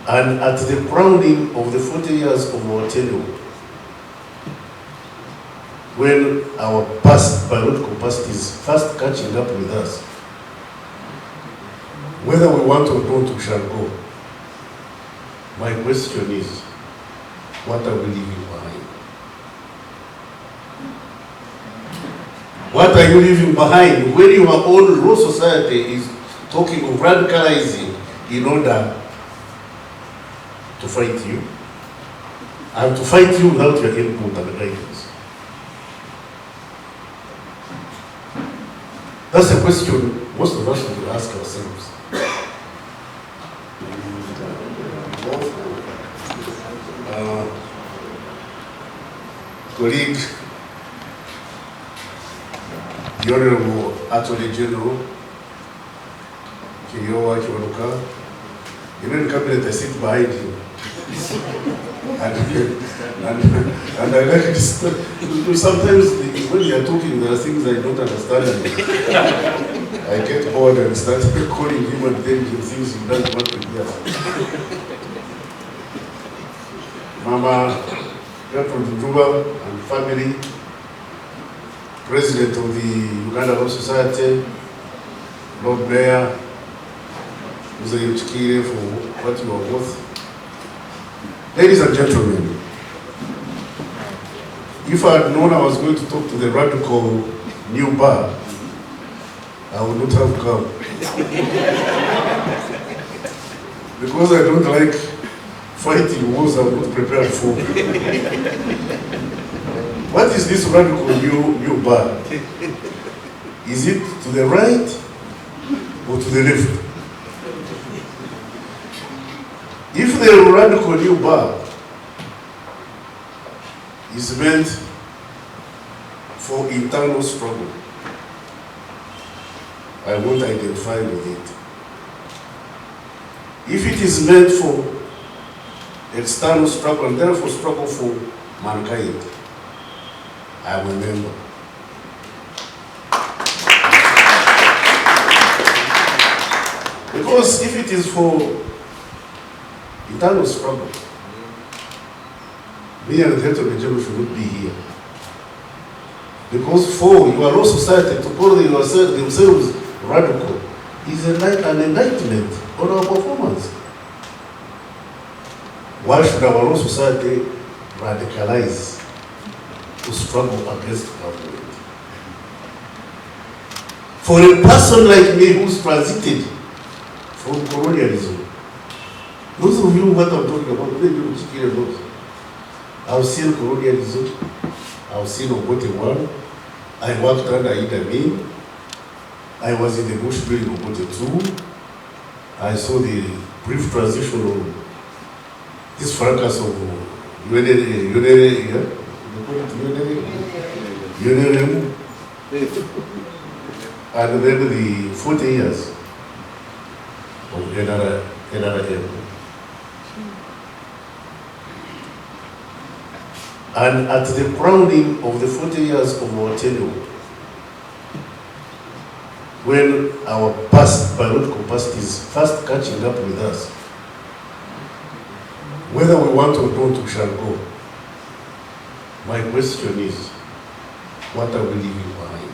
And at the crowning of the 40 years of our tenure, when our past biological past is fast catching up with us, whether we want or don't, we shall go. My question is, what are we leaving behind? What are you leaving behind when your own law society is talking of radicalizing in order to fight you? And to fight you without your input and guidance? That's a question most of us will ask ourselves. Colleague, the Honorable Attorney General, Kiyowa Kiwanuka, even in cabinet I sit behind you. And I like to sometimes when you are talking, there are things I don't understand. I get bored and start calling him and telling him things he doesn't want to hear. Mama, from Juba and family, President of the Uganda Law Society, Lord Mayor, Museveni, for what you are worth. Ladies and gentlemen, if I had known I was going to talk to the radical new bar, I would not have come. Because I don't like fighting wars I'm not prepared for. What is this radical new bar? Is it to the right or to the left? If the radical new bar is meant for internal struggle, I won't identify with it. If it is meant for external struggle and therefore struggle for mankind, I am a member. Because if it is for internal struggle, me and the head of the general should not be here. Because for your law society to call themselves radical is an indictment on our performance. Why should our law society radicalize to struggle against government? For a person like me who's transited from colonialism, those of you what I'm talking about, I've seen colonialism, I've seen Otafiire, I worked under Idi Amin, I was in the bush building of Otafiire, I saw the brief transition of this fracas of UNRM, and then the 40 years of NRM. And at the crowning of the 40 years of our tenure, when our past biological past is fast catching up with us, whether we want or don't, we shall go. My question is, what are we leaving behind?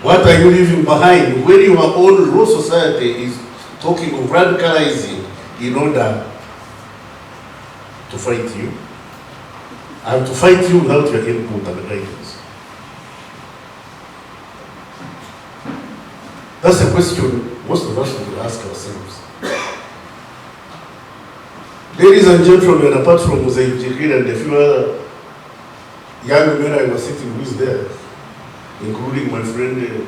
What are you leaving behind when your own law society is talking of radicalizing in order to fight you? And to fight you without your input and guidance? That's a question most of us will ask ourselves. Ladies and gentlemen, apart from Besigye'S and a few other young men I was sitting with there, including my friend,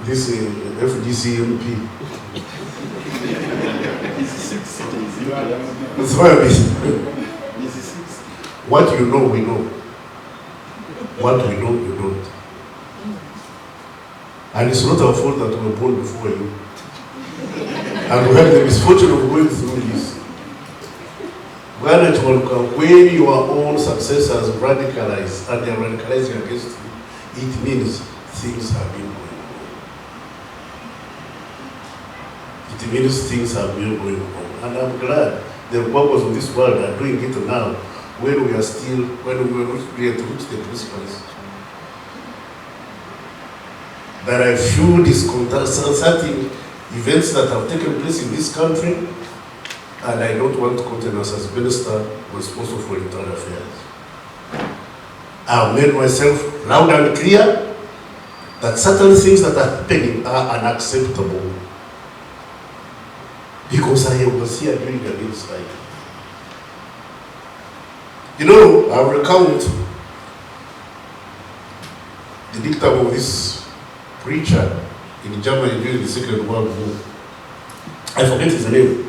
this FDC MP. That's why what you know, we know. What we know, you don't. And it's not our fault that we were born before you. And we have the misfortune of going through this. When your own successors radicalize and they are radicalizing against you, it means things have been going on. it means things are real going on. And I'm glad the purpose of this world are doing it now when we were not clear to reach the principles. There are few disconcerting events that have taken place in this country, and I don't want to continue as minister responsible for internal affairs. I've made myself loud and clear that certain things that are happening are unacceptable, because I was here during the news fight. You know, I'll recount the dictum of this preacher in Germany during the Second World War. I forget his name.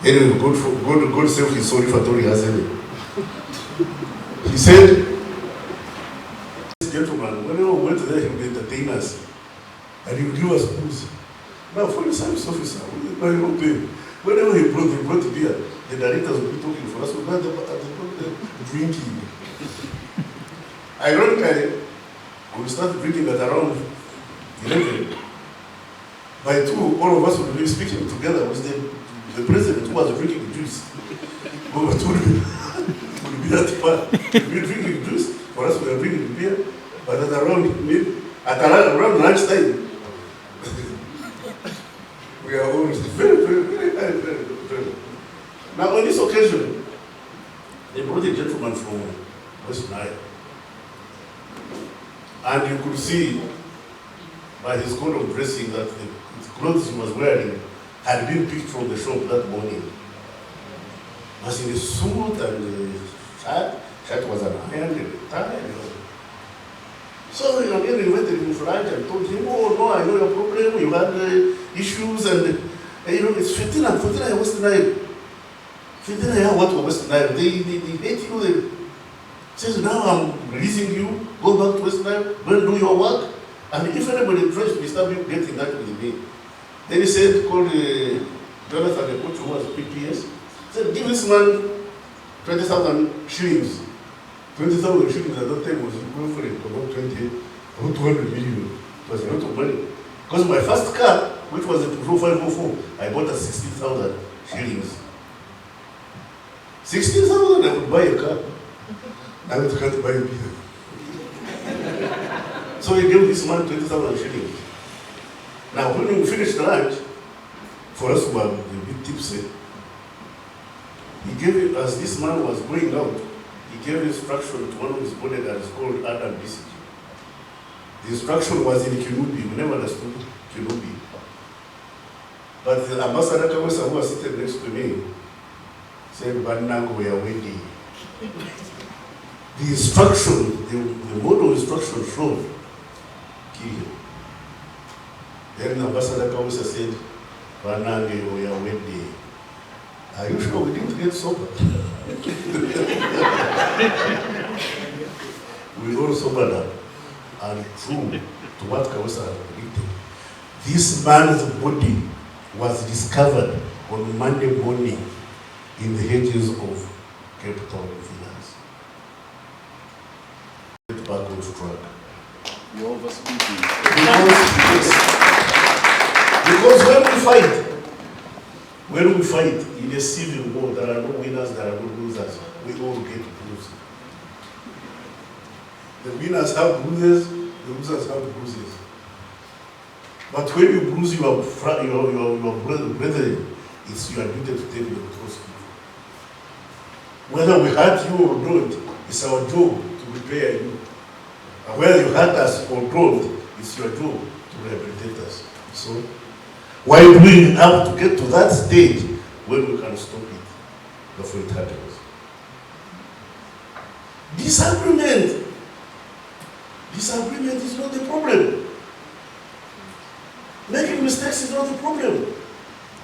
Anyway, God save his soul if at all he has any. He said, "This gentleman, whenever we went there, he would entertain us, and he would give us booze. Now, for the service officer, whenever he brought beer, the directors would be talking for us, we were drinking. Ironically, we started drinking at around 11. By 2, all of us would be speaking together with the president who was drinking juice. We were would be at the bar, we were drinking juice, for us we were drinking beer, but at around lunchtime, we are always very. Now on this occasion, they brought a gentleman from West Nile. And you could see by his code of dressing that the clothes he was wearing had been picked from the shop that morning. He was in a suit and a shirt was an iron and a tie. So again, we went to him for lunch and told him, "Oh no, I know your problem, you had issues, and it's 15 and West Nile. 15 what for West Nile? They hate you. They says, now I'm releasing you, go back to West Nile, go and do your work. And if anybody tries to disturb you, get in that with me." Then he said, called Jonathan, the coach who was PPS, said, "Give this man 20,000 shillings. 20,000 shillings at that time was going for about 200 million. It was a lot of money. Because my first car, which was a Peugeot 504, I bought at 16,000 shillings. 16,000, I would buy a car. Now I can't buy a beer." So he gave this man 20,000 shillings. Now when we finished lunch, for us who were a bit tipsy, he gave, as this man was going out, he gave instruction to one of his bodyguards called Adam Besigye. The instruction was in Kinubi. We never understood Kinubi. But the ambassador Kawesa, who was sitting next to me, said, "Banango, we are waiting." The instruction, the model instruction showed, kill him. Then Ambassador Kawesa said, "Banango, we are waiting." Are you sure we didn't get sober? We all sobered up. And true to what Kawesa had predicted, this man's body was discovered on Monday morning in the hedges of Cape Town, Villas. Get back on track. You're overspeaking. Because when we fight in a civil war, there are no winners, there are no losers. We all get bruised. The winners have bruises, the losers have bruises. But when you bruise your brethren, it's your duty to take the responsibility. Whether we hurt you or don't, it's our job to repair you. And whether you hurt us or don't, it's your job to rehabilitate us. So, why do we have to get to that stage when we can stop it before it happens? Disagreement is not the problem. Making mistakes is not the problem.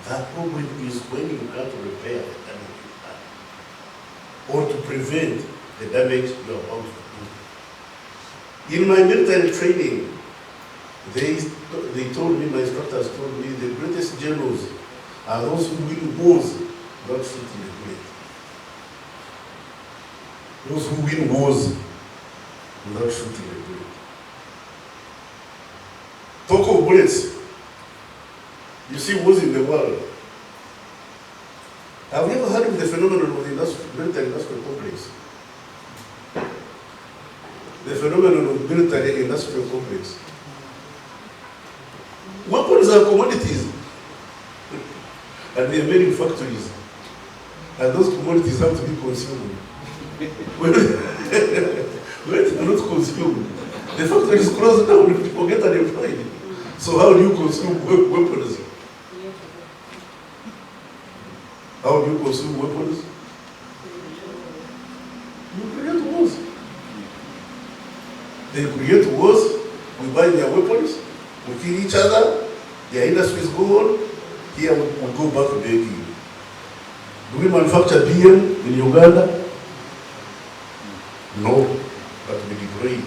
The problem is when you can't repair the damage you have, or to prevent the damage you are about to do. In my military training, they told me, my instructors told me, the greatest generals are those who win wars, not shooting a bullet. Those who win wars without shooting a bullet. Talk of bullets. You see wars in the world. Have you ever heard of the phenomenon of the military industrial complex? The phenomenon of military industrial complex. Weapons are commodities. And they are made in factories. And those commodities have to be consumed. When they are not consumed, the factory is closed down, people get unemployed. So how do you consume weapons? How do you consume weapons? You create wars. They create wars, we buy their weapons, we kill each other, their industries go on, here we go back to begging. Do we manufacture beer in Uganda? No, but we deploy it.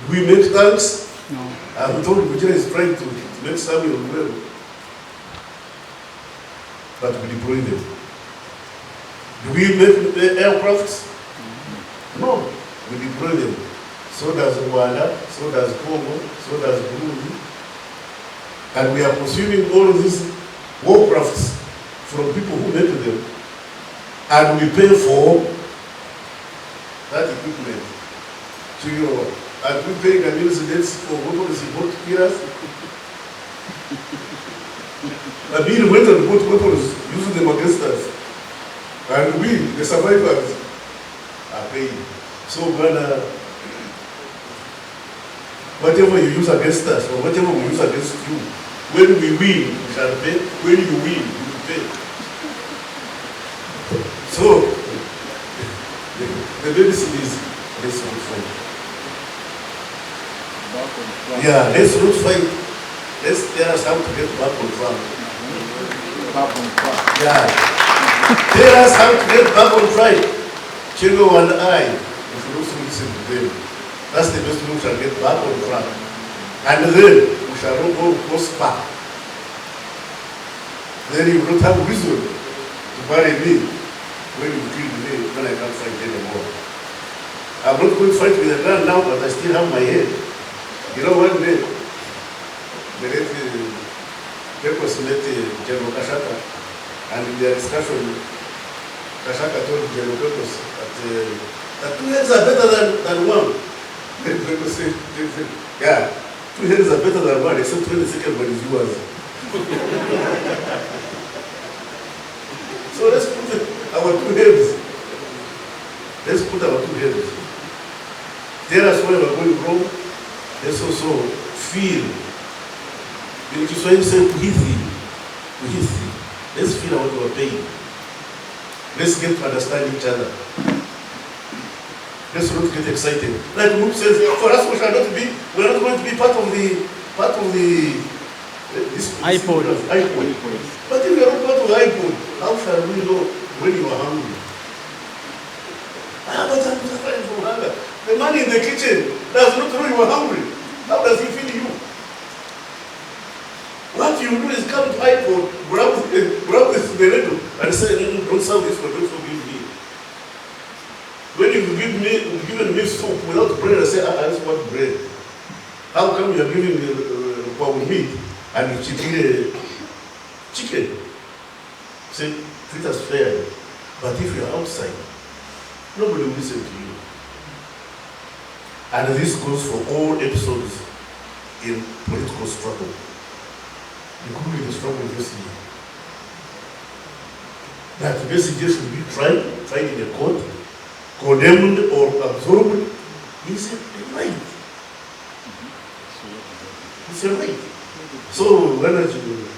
Do we make tanks? No. I'm told Nigeria is trying to make some as well. But we deploy them. Do we make aircrafts? No, we deploy them. So does Rwanda, so does Congo, so does Burundi. And we are consuming all of these warcrafts from people who make them. And we pay for that equipment. So and we pay Ghanaians debts for weapons in both years. I mean, went and bought weapons using them against us. And we, the survivors, are paying. So Ghana, whatever you use against us, or whatever we use against you, when we win, we shall pay. When you win, you will pay. So, the medicine is, let's not fight. Yeah, let's not fight. Let's tell us how to get back on track. Yeah. Tell us how to get back on track. Chingo and I, we should also listen to them. That's the best way we shall get back on track. And then we shall not go prosper. Then you will not have reason to bury me when you kill me when I can't fight anymore. I'm not going to fight with a gun now, but I still have my head. You know one day, the late General Kashaka, and in their discussion, Kashaka told General Pecos that 2 heads are better than one. Then Pecos said, yeah, 2 heads are better than one, except when the second one is yours. So let's put our 2 heads. Let's put our 2 heads. Tell us where we're going wrong. Let's also feel. In Kiswahili say kuhisi. Let's feel what we're paying. Let's get to understand each other. Let's not get excited. Like Mook says, for us we're not going to be part of the this iPod. But if you're not part of the iPod, how shall we know when you are hungry? But I'm suffering from hunger. The man in the kitchen does not know you are hungry. How does he feed you? What you do is come to iPod, grab this radio and say, don't serve this one, don't forgive me. When you given me soup without bread, I say, I just want bread. How come you are giving me meat and chicken? Say, treat us fairly. But if you are outside, nobody will listen to you. And this goes for all episodes in political struggle, including the struggle this year. That Besigye should be tried in a court, condemned or absorbed, is a right. It's a right. So when are you?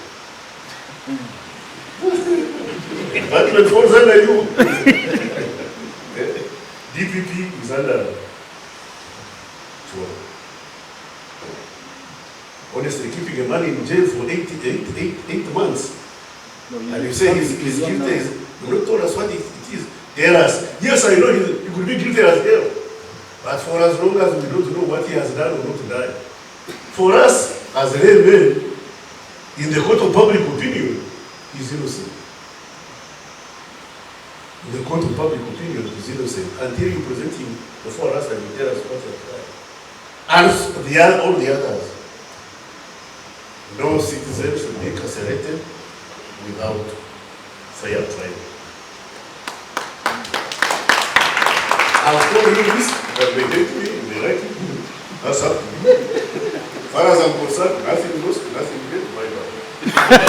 Batman falls under you. DPP is under. Honestly, keeping a man in jail for 8 months. No, And you say he's guilty. You not told us what it is. Tell us. Yes, I know he could be guilty as hell. But for as long as we don't know what he has done or not done, for us as laymen, in the court of public opinion, he's innocent. In the court of public opinion, he's innocent until you present him before us and you tell us what he has done. And all the others. No citizen should be incarcerated without fair trial. I've told you this, but they hate me, they like it. That's up to you. As far as I'm concerned, nothing lost, nothing gained, my God.